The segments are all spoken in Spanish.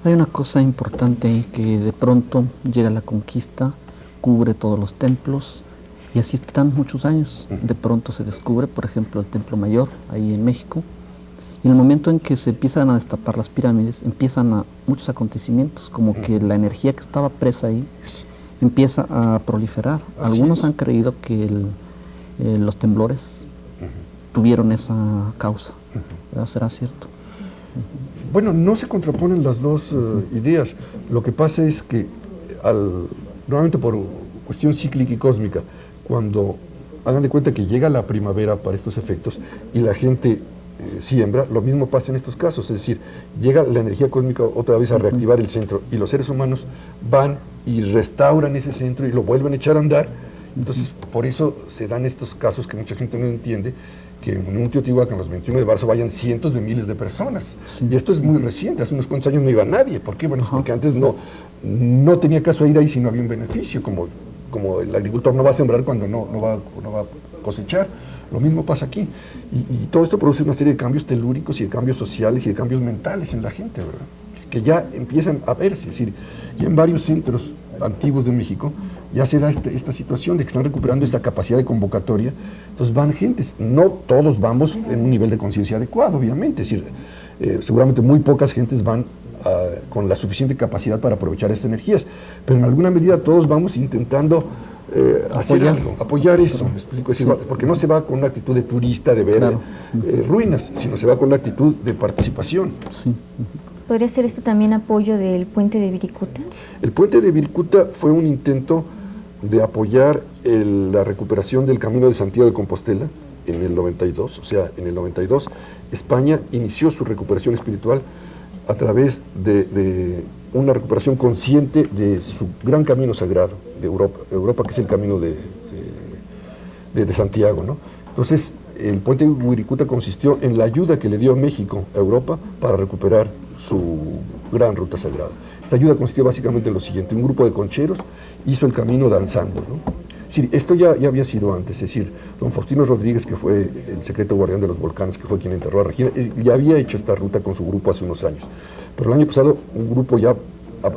Hay una cosa importante ahí, que de pronto llega la conquista, cubre todos los templos, y así están muchos años. De pronto se descubre, por ejemplo, el Templo Mayor, ahí en México, y en el momento en que se empiezan a destapar las pirámides, empiezan muchos acontecimientos, como que la energía que estaba presa ahí empieza a proliferar. Algunos han creído que los temblores tuvieron esa causa. ¿Será cierto? Bueno, no se contraponen las dos ideas. Lo que pasa es que, nuevamente por cuestión cíclica y cósmica, cuando hagan de cuenta que llega la primavera para estos efectos y la gente siembra, lo mismo pasa en estos casos. Es decir, llega la energía cósmica otra vez a reactivar el centro y los seres humanos van y restauran ese centro y lo vuelven a echar a andar. Entonces, por eso se dan estos casos que mucha gente no entiende, que en un Teotihuacán, los 21 de marzo, vayan cientos de miles de personas. Sí. Y esto es muy reciente, hace unos cuantos años no iba nadie. ¿Por qué? Bueno, porque antes no tenía caso ir ahí si no había un beneficio, como el agricultor no va a sembrar cuando no va a cosechar. Lo mismo pasa aquí. Y todo esto produce una serie de cambios telúricos y de cambios sociales y de cambios mentales en la gente, ¿verdad? Que ya empiezan a verse. Es decir, ya en varios centros antiguos de México ya se da esta situación de que están recuperando esta capacidad de convocatoria. Entonces van gentes, no todos vamos en un nivel de conciencia adecuado, obviamente, es decir, seguramente muy pocas gentes van con la suficiente capacidad para aprovechar estas energías, pero en alguna medida todos vamos intentando apoyar eso, me explico, es decir, porque no se va con una actitud de turista, de ver ruinas, sino se va con una actitud de participación. Sí. ¿Podría ser esto también apoyo del puente de Viricuta? El puente de Viricuta fue un intento de apoyar la recuperación del Camino de Santiago de Compostela en el 92, o sea, en el 92 España inició su recuperación espiritual a través de una recuperación consciente de su gran camino sagrado de Europa, que es el camino de Santiago, ¿no? Entonces, el puente de Viricuta consistió en la ayuda que le dio México a Europa para recuperar su gran ruta sagrada. Esta ayuda consistió básicamente en lo siguiente: un grupo de concheros hizo el camino danzando, ¿no? Es decir, esto ya había sido antes, es decir, don Faustino Rodríguez, que fue el secreto guardián de los volcanes, que fue quien enterró a Regina, ya había hecho esta ruta con su grupo hace unos años. Pero el año pasado un grupo ya,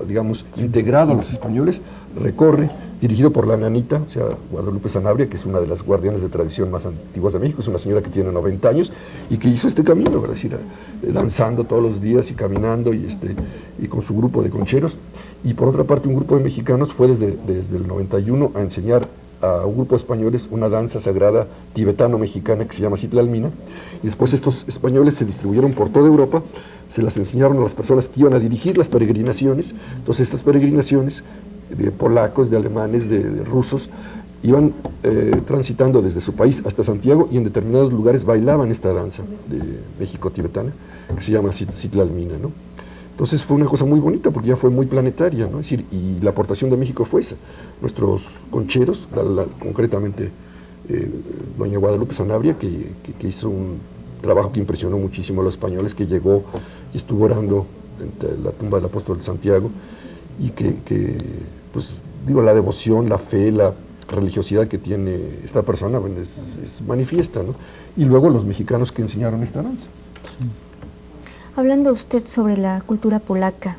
digamos, integrado a los españoles, recorre, dirigido por la nanita, o sea, Guadalupe Sanabria, que es una de las guardianes de tradición más antiguas de México, es una señora que tiene 90 años y que hizo este camino, ¿verdad? Es decir, danzando todos los días y caminando y con su grupo de concheros. Y por otra parte, un grupo de mexicanos fue desde el 91 a enseñar a un grupo de españoles una danza sagrada tibetano-mexicana que se llama Citlalmina, y después estos españoles se distribuyeron por toda Europa, se las enseñaron a las personas que iban a dirigir las peregrinaciones. Entonces estas peregrinaciones de polacos, de alemanes, de rusos, iban transitando desde su país hasta Santiago y en determinados lugares bailaban esta danza de México-tibetana que se llama Citlalmina, ¿no? Entonces fue una cosa muy bonita porque ya fue muy planetaria, ¿no? Es decir, y la aportación de México fue esa. Nuestros concheros, concretamente doña Guadalupe Sanabria, que hizo un trabajo que impresionó muchísimo a los españoles, que llegó y estuvo orando en la tumba del apóstol de Santiago, y pues digo, la devoción, la fe, la religiosidad que tiene esta persona, bueno, es manifiesta, ¿no? Y luego los mexicanos que enseñaron esta danza. Sí. Hablando usted sobre la cultura polaca,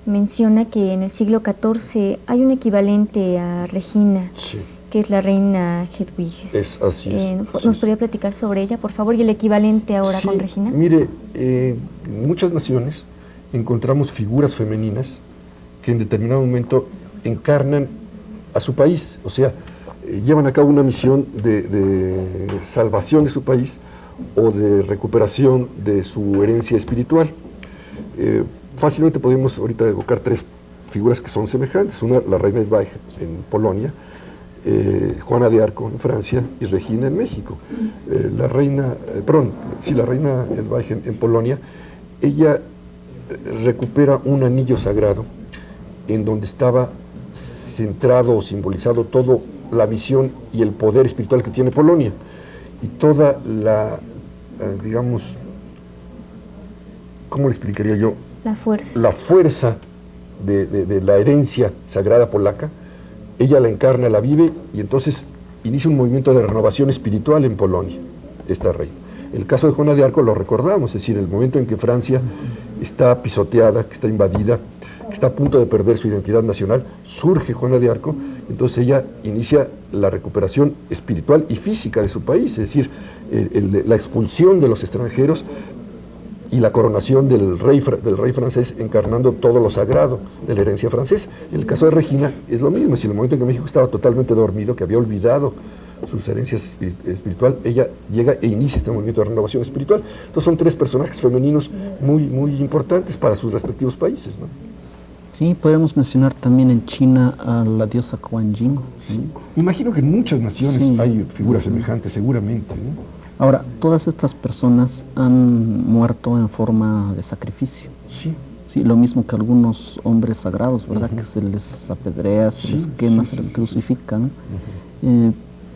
menciona que en el siglo XIV hay un equivalente a Regina, sí, que es la reina Hedwig. Así es. ¿Nos podría platicar sobre ella, por favor, y el equivalente ahora con Regina? Mire, en muchas naciones encontramos figuras femeninas que en determinado momento encarnan a su país, o sea, llevan a cabo una misión de salvación de su país o de recuperación de su herencia espiritual. Fácilmente podemos ahorita evocar tres figuras que son semejantes: una, la reina Hedwig en Polonia, Juana de Arco en Francia y Regina en México. La reina Hedwig en Polonia, ella recupera un anillo sagrado en donde estaba centrado o simbolizado toda la visión y el poder espiritual que tiene Polonia, y toda la, digamos, ¿cómo le explicaría yo? La fuerza de la herencia sagrada polaca, ella la encarna, la vive, y entonces inicia un movimiento de renovación espiritual en Polonia, esta reina. El caso de Juana de Arco lo recordamos, es decir, el momento en que Francia está pisoteada, que está invadida, que está a punto de perder su identidad nacional, surge Juana de Arco, entonces ella inicia la recuperación espiritual y física de su país, es decir, la expulsión de los extranjeros y la coronación del rey francés encarnando todo lo sagrado de la herencia francesa. En el caso de Regina es lo mismo, es decir, en el momento en que México estaba totalmente dormido, que había olvidado sus herencias espiritual, ella llega e inicia este movimiento de renovación espiritual. Entonces son tres personajes femeninos muy, muy importantes para sus respectivos países, ¿no? Sí, podemos mencionar también en China a la diosa Kuan Yin. Sí. Me imagino que en muchas naciones hay figuras semejantes, seguramente, ¿no? Ahora, todas estas personas han muerto en forma de sacrificio. Sí. Sí, lo mismo que algunos hombres sagrados, ¿verdad? Que se les apedrea, se les quema, se les crucifica, ¿no?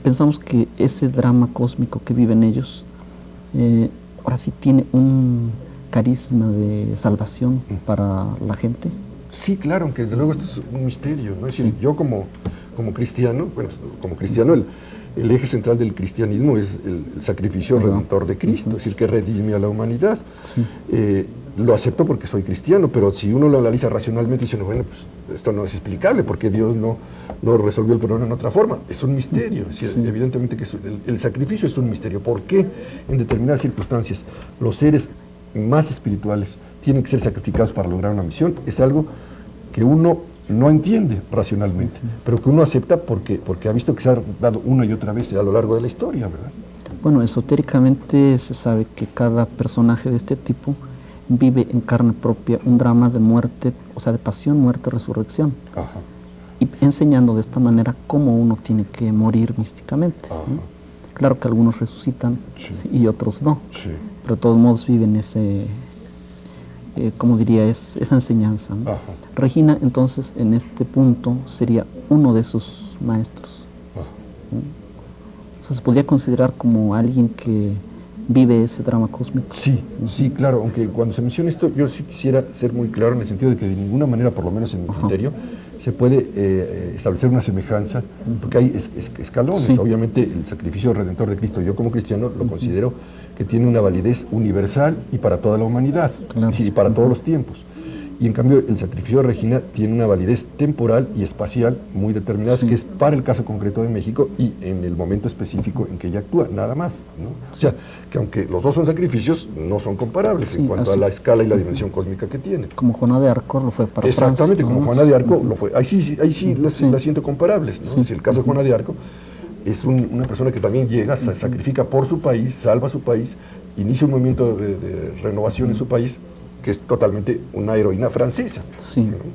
Pensamos que ese drama cósmico que viven ellos, ahora sí tiene un carisma de salvación para la gente. Sí, claro, aunque desde luego esto es un misterio, ¿no? Es decir, yo como cristiano, bueno, como cristiano el eje central del cristianismo es el sacrificio redentor de Cristo, es decir, que redime a la humanidad. Lo acepto porque soy cristiano, pero si uno lo analiza racionalmente, dice, no, bueno, pues esto no es explicable, porque Dios no resolvió el problema en otra forma. Es un misterio, es decir, evidentemente que el sacrificio es un misterio. ¿Por qué en determinadas circunstancias los seres más espirituales tienen que ser sacrificados para lograr una misión? Es algo que uno no entiende racionalmente, pero que uno acepta porque ha visto que se ha dado una y otra vez a lo largo de la historia, ¿verdad? Bueno, esotéricamente se sabe que cada personaje de este tipo vive en carne propia un drama de muerte, o sea, de pasión, muerte, resurrección. Ajá. Y enseñando de esta manera cómo uno tiene que morir místicamente, ¿no? Claro que algunos resucitan y otros no, pero de todos modos viven ese, como diría, esa enseñanza, ¿no? Regina, entonces, en este punto, sería uno de sus maestros, ¿no? O sea, se podría considerar como alguien que vive ese drama cósmico. Sí, sí, claro, aunque cuando se menciona esto, yo sí quisiera ser muy claro en el sentido de que de ninguna manera, por lo menos en mi criterio, se puede establecer una semejanza, porque hay escalones. Obviamente el sacrificio redentor de Cristo, yo como cristiano lo considero que tiene una validez universal y para toda la humanidad, es decir, y para todos los tiempos. Y en cambio el sacrificio de Regina tiene una validez temporal y espacial muy determinadas, que es para el caso concreto de México y en el momento específico en que ella actúa, nada más, ¿no? O sea, que aunque los dos son sacrificios, no son comparables en cuanto a la escala y la dimensión cósmica que tienen. Como Juana de Arco lo fue para Francia. Exactamente, como Juana de Arco lo fue. Ahí sí las siento comparables, ¿no? Si el caso de Juana de Arco es una persona que también llega, se sacrifica por su país, salva a su país, inicia un movimiento de renovación en su país, que es totalmente una heroína francesa. Sí.